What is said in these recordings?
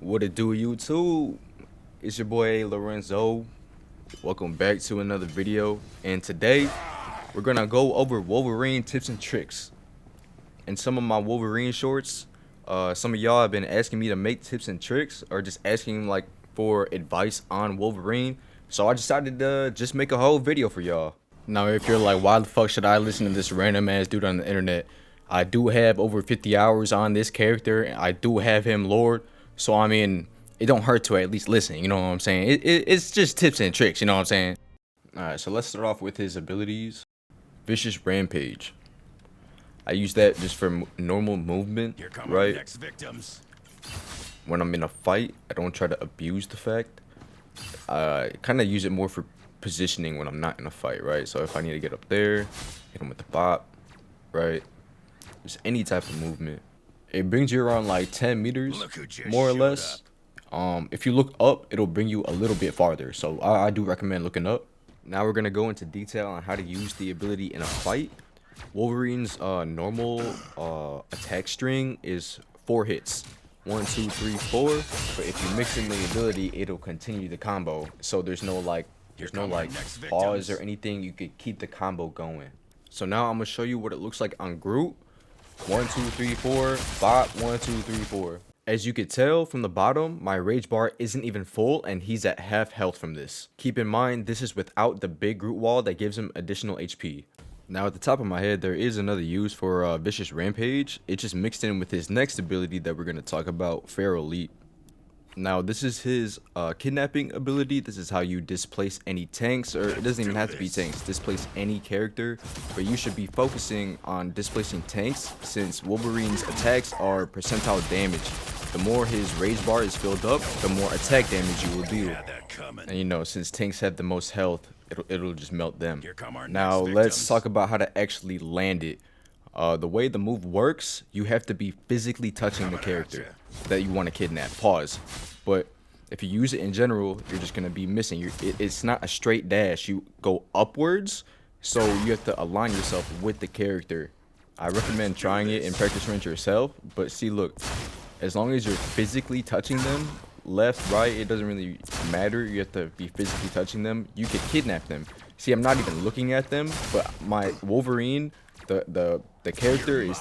What it do, YouTube? It's your boy Ayelorenzo. Welcome back to another video. And today, we're gonna go over Wolverine tips and tricks. In some of my Wolverine shorts, some of y'all have been asking me to make tips and tricks, or just asking like for advice on Wolverine. So I decided to just make a whole video for y'all. Now, if you're like, why the fuck should I listen to this random ass dude on the internet? I do have over 50 hours on this character. I do have him Lord. So, I mean, it don't hurt to at least listen, you know what I'm saying? It's just tips and tricks, you know what I'm saying? Alright, so let's start off with his abilities. Vicious Rampage. I use that just for normal movement, right? Next victims. When I'm in a fight, I don't try to abuse the fact. I kind of use it more for positioning when I'm not in a fight, right? So if I need to get up there, hit him with the bop, right? Just any type of movement. It brings you around like 10 meters, more or less. If you look up, it'll bring you a little bit farther. So I do recommend looking up. Now we're gonna go into detail on how to use the ability in a fight. Wolverine's normal attack string is 4 hits. 1, 2, 3, 4. But if you mix in the ability, it'll continue the combo. So there's no like pause or anything. You could keep the combo going. So now I'm gonna show you what it looks like on Groot. 1, 2, 3, 4. Bot. 1, 2, 3, 4. As you could tell from the bottom, my rage bar isn't even full and he's at half health from this. Keep in mind, this is without the big Groot wall that gives him additional HP. Now at the top of my head, there is another use for Vicious Rampage. It's just mixed in with his next ability that we're going to talk about, Feral Leap. Now this is his kidnapping ability. This is how you displace any tanks, or it doesn't even have to be tanks, displace any character, but you should be focusing on displacing tanks since Wolverine's attacks are percentile damage. The more his rage bar is filled up, the more attack damage you will do. And you know, since tanks have the most health, it'll just melt them. Now let's talk about how to actually land it. The way the move works, you have to be physically touching the character that you want to kidnap. Pause. But if you use it in general, you're just going to be missing. It's not a straight dash. You go upwards, so you have to align yourself with the character. I recommend trying it in practice range yourself. But see, look, as long as you're physically touching them, left, right, it doesn't really matter. You have to be physically touching them. You can kidnap them. See, I'm not even looking at them, but my Wolverine, the character is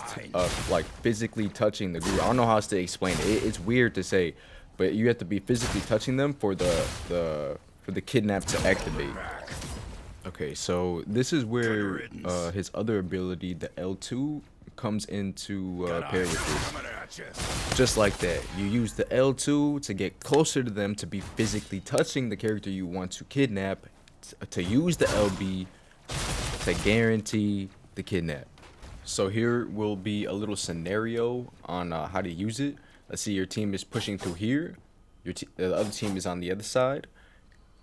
like physically touching the Groot. I don't know how else to explain it. It's weird to say, but you have to be physically touching them for the kidnap to activate. Okay, so this is where his other ability, the L2, comes into pair with this. Just like that, you use the L2 to get closer to them, to be physically touching the character you want to kidnap, to use the LB to guarantee the kidnap. So here will be a little scenario on how to use it. Let's see, your team is pushing through here. The other team is on the other side.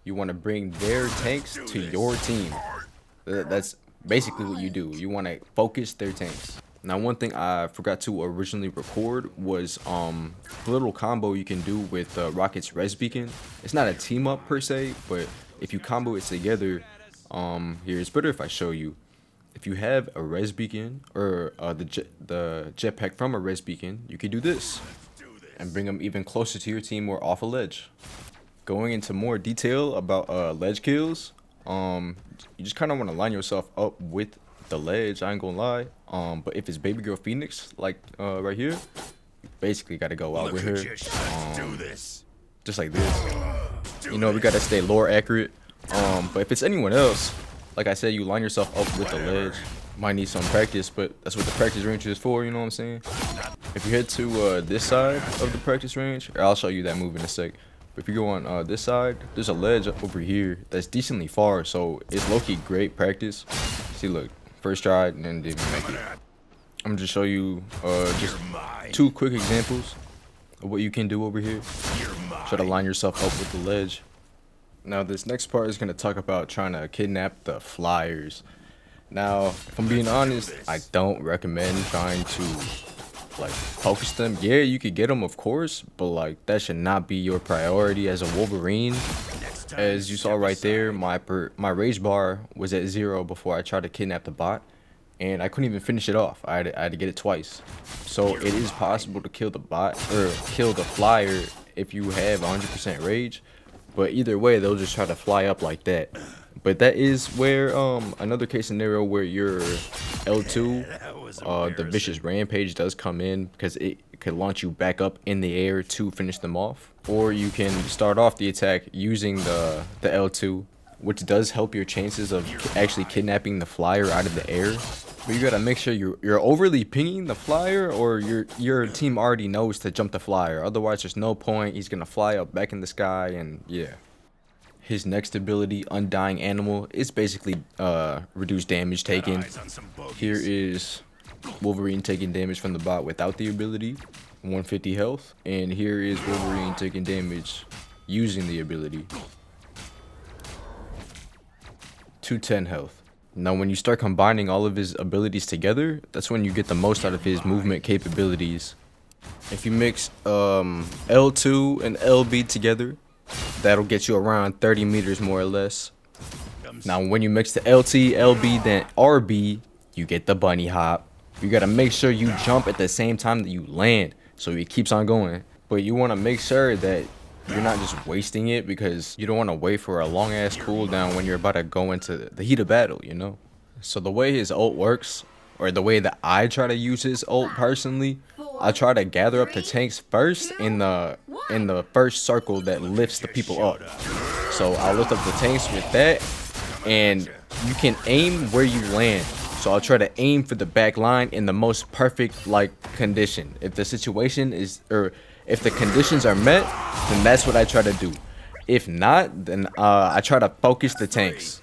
You want to bring their tanks to your team. That's basically what you do. You want to focus their tanks. Now, one thing I forgot to originally record was the little combo you can do with Rocket's Res Beacon. It's not a team up per se, but if you combo it together, here, it's better if I show you. If you have a res beacon or the jetpack from a res beacon, you can do this and bring them even closer to your team or off a ledge. Going into more detail about ledge kills, you just kind of want to line yourself up with the ledge. I ain't gonna lie. But if it's Baby Girl Phoenix, like right here, you basically got to go out with her, just like this. You know, we gotta stay lore accurate. But if it's anyone else, like I said, you line yourself up with the ledge. Might need some practice, but that's what the practice range is for, you know what I'm saying? If you head to this side of the practice range, I'll show you that move in a sec. But if you go on this side, there's a ledge over here that's decently far, so it's low-key great practice. See, look, first try and then didn't make it. I'm gonna just show you just 2 quick examples of what you can do over here. Try to line yourself up with the ledge. Now this next part is going to talk about trying to kidnap the flyers. Now, if I'm being honest, I don't recommend trying to like focus them. Yeah, you could get them, of course, but like that should not be your priority as a Wolverine. As you saw right there, my rage bar was at 0 before I tried to kidnap the bot, and I couldn't even finish it off. I had to get it twice. So it is possible to kill the bot or kill the flyer if you have 100% rage, but either way they'll just try to fly up like that. But that is where another case scenario where your L2, the vicious rampage does come in, because it could launch you back up in the air to finish them off. Or you can start off the attack using the L2, which does help your chances of actually kidnapping the flyer out of the air. But you gotta make sure you're overly pinging the flyer, or your team already knows to jump the flyer. Otherwise, there's no point. He's gonna fly up back in the sky, and yeah. His next ability, Undying Animal, is basically reduced damage taken. Here is Wolverine taking damage from the bot without the ability, 150 health. And here is Wolverine taking damage using the ability, 210 health. Now when you start combining all of his abilities together, that's when you get the most out of his movement capabilities. If you mix L2 and LB together, that'll get you around 30 meters more or less. Now when you mix the LT, LB, then RB, you get the bunny hop. You gotta make sure you jump at the same time that you land, so it keeps on going. But you wanna make sure that you're not just wasting it, because you don't wanna wait for a long ass cooldown when you're about to go into the heat of battle, you know? So the way his ult works, or the way that I try to use his ult personally, I try to gather up the tanks first in the first circle that lifts the people up. So I'll lift up the tanks with that, and you can aim where you land. So I'll try to aim for the back line in the most perfect like condition. If the situation is, or if the conditions are met, then that's what I try to do. If not, then I try to focus the tanks.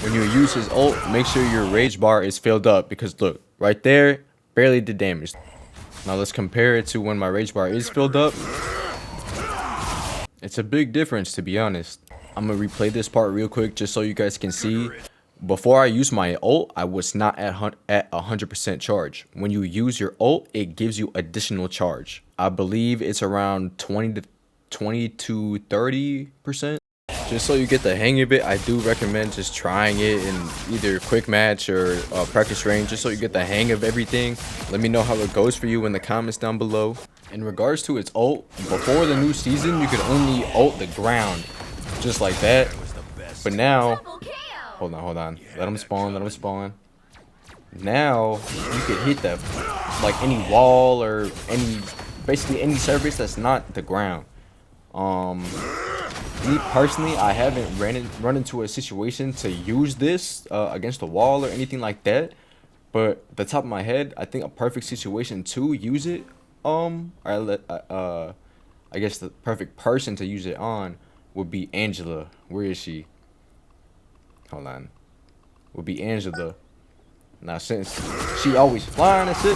When you use his ult, make sure your rage bar is filled up, because look, right there, barely did damage. Now let's compare it to when my rage bar is filled up. It's a big difference, to be honest. I'm gonna replay this part real quick just so you guys can see. Before I used my ult, I was not at 100% charge. When you use your ult, it gives you additional charge. I believe it's around 20 to 30%. Just so you get the hang of it, I do recommend just trying it in either quick match or practice range, just so you get the hang of everything. Let me know how it goes for you in the comments down below. In regards to its ult, before the new season, you could only ult the ground, just like that. But now, hold on, let him spawn. Now, you could hit the, like any wall or basically any surface that's not the ground. Me personally, I haven't run into a situation to use this against a wall or anything like that. But at the top of my head, I think a perfect situation to use it, I guess the perfect person to use it on would be Angela. Where is she? Hold on. Would be Angela. Now since she always flying and shit,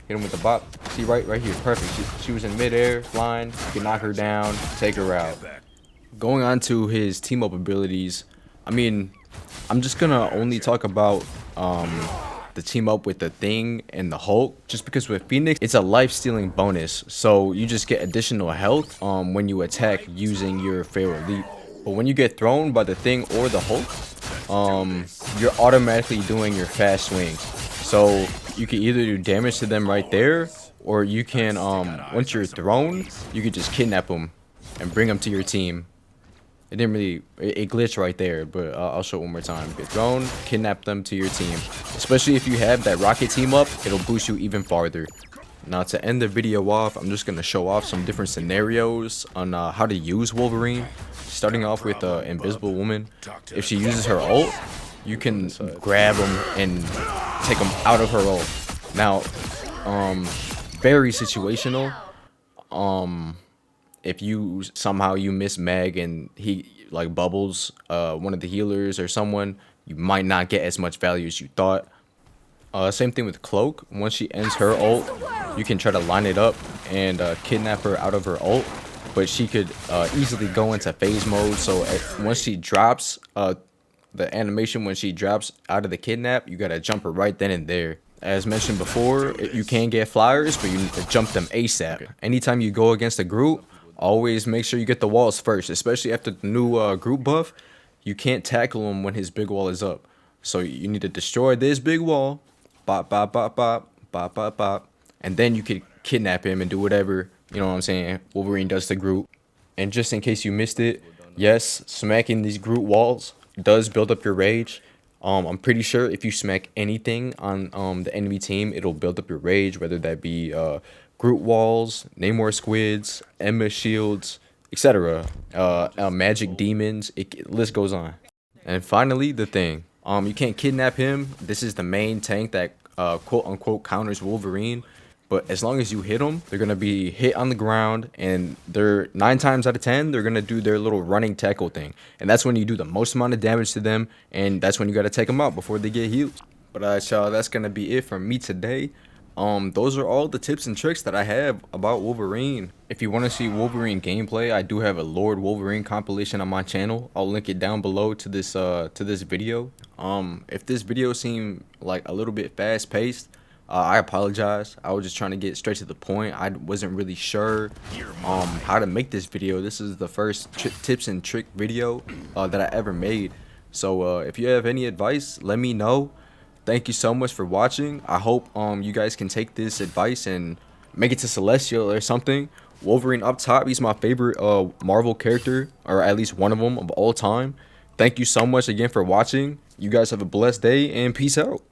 hit him with the bop. See right here, perfect. She was in midair, flying. You can knock her down, take her out. Going on to his team up abilities, I mean, I'm just gonna only talk about the team up with the Thing and the Hulk, just because with Phoenix it's a life stealing bonus, so you just get additional health when you attack using your Pharaoh Leap. But when you get thrown by the Thing or the Hulk, you're automatically doing your fast swings, so you can either do damage to them right there, or you can once you're thrown, you can just kidnap them and bring them to your team. It didn't really, it glitched right there, but I'll show it one more time. Get thrown, kidnap them to your team. Especially if you have that rocket team up, it'll boost you even farther. Now to end the video off, I'm just going to show off some different scenarios on how to use Wolverine. Starting off with Invisible Woman. If she uses her ult, you can grab them and take them out of her ult. Now, very situational. If you somehow miss Meg and he like bubbles one of the healers or someone, you might not get as much value as you thought. Same thing with Cloak. Once she ends her ult, you can try to line it up and kidnap her out of her ult, but she could easily go into phase mode. So once she drops the animation, when she drops out of the kidnap, you gotta jump her right then and there. As mentioned before, you can get flyers, but you need to jump them ASAP. Anytime you go against a group, always make sure you get the walls first, especially after the new group buff. You can't tackle him when his big wall is up. So you need to destroy this big wall, bop, bop, bop, bop, bop, bop, bop, and then you could kidnap him and do whatever you know what I'm saying, Wolverine does to Groot. And just in case you missed it, yes, smacking these Groot walls does build up your rage. I'm pretty sure if you smack anything on the enemy team, it'll build up your rage, whether that be Groot walls, Namor squids, Emma shields, etc. Magic demons. List goes on. And finally, the thing. You can't kidnap him. This is the main tank that quote unquote counters Wolverine. But as long as you hit them, they're gonna be hit on the ground, and they're 9 times out of 10 they're gonna do their little running tackle thing, and that's when you do the most amount of damage to them, and that's when you gotta take them out before they get healed. But y'all, that's gonna be it from me today. Those are all the tips and tricks that I have about Wolverine. If you want to see Wolverine gameplay, I do have a Lord Wolverine compilation on my channel. I'll link it down below to this video. If this video seemed like a little bit fast paced, I apologize. I was just trying to get straight to the point. I wasn't really sure how to make this video. This is the first tips and trick video that I ever made. So if you have any advice, let me know. Thank you so much for watching. I hope you guys can take this advice and make it to Celestial or something. Wolverine up top, he's my favorite Marvel character, or at least one of them of all time. Thank you so much again for watching. You guys have a blessed day, and peace out.